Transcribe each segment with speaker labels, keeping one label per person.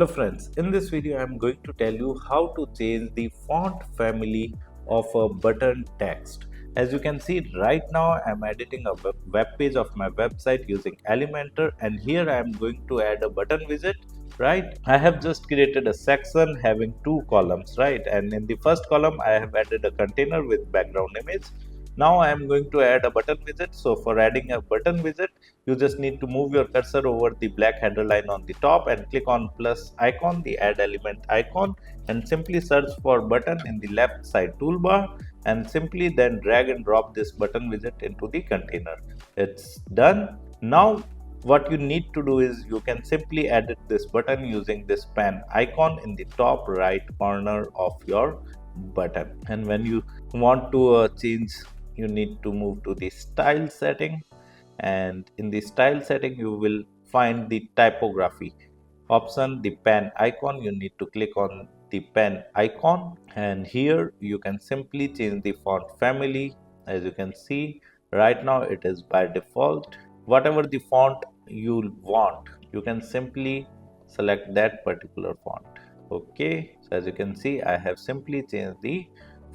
Speaker 1: Hello friends, in this video I am going to tell you how to change the font family of a button text. As you can see right now I am editing a web page of my website using Elementor, and here I am going to add a button widget, right? I have just created a section having two columns, right? And in the first column I have added a container with background image. Now I am going to add a button widget. So for adding a button widget, you just need to move your cursor over the black header line on the top and click on plus icon, the add element icon, and simply search for button in the left side toolbar, and simply then drag and drop this button widget into the container. It's done. Now what you need to do is you can simply edit this button using this pen icon in the top right corner of your button. And when you want to change, you need to move to the style setting, and in the style setting you will find the typography option, the pen icon. You need to click on the pen icon, and here you can simply change the font family. As you can see right now it is by default. Whatever the font you want, you can simply select that particular font. Okay, so as you can see I have simply changed the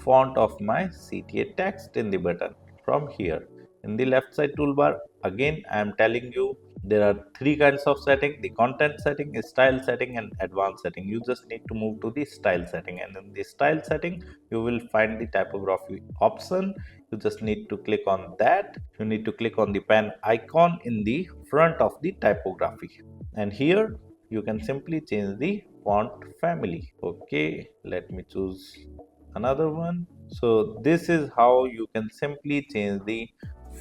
Speaker 1: font of my CTA text in the button from here. In the left side toolbar, again I am telling you there are three kinds of setting: the content setting, style setting, and advanced setting. You just need to move to the style setting, and in the style setting you will find the typography option. You just need to click on that. You need to click on the pen icon in the front of the typography, and here you can simply change the font family. Okay, let me choose another one. So this is how you can simply change the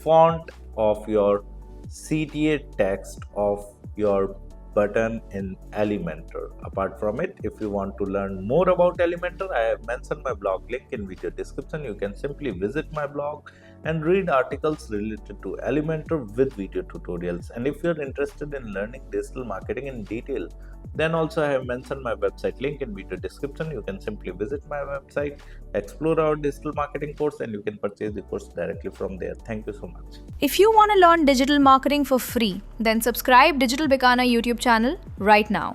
Speaker 1: font of your CTA text of your button in Elementor. Apart from it, if you want to learn more about Elementor, I have mentioned my blog link in video description. You can simply visit my blog and read articles related to Elementor with video tutorials. And if you're interested in learning digital marketing in detail, then also I have mentioned my website link in video description. You can simply visit my website, explore our digital marketing course, and you can purchase the course directly from there. Thank you so much.
Speaker 2: If you want to learn digital marketing for free, then subscribe Digital Bikana YouTube channel right now.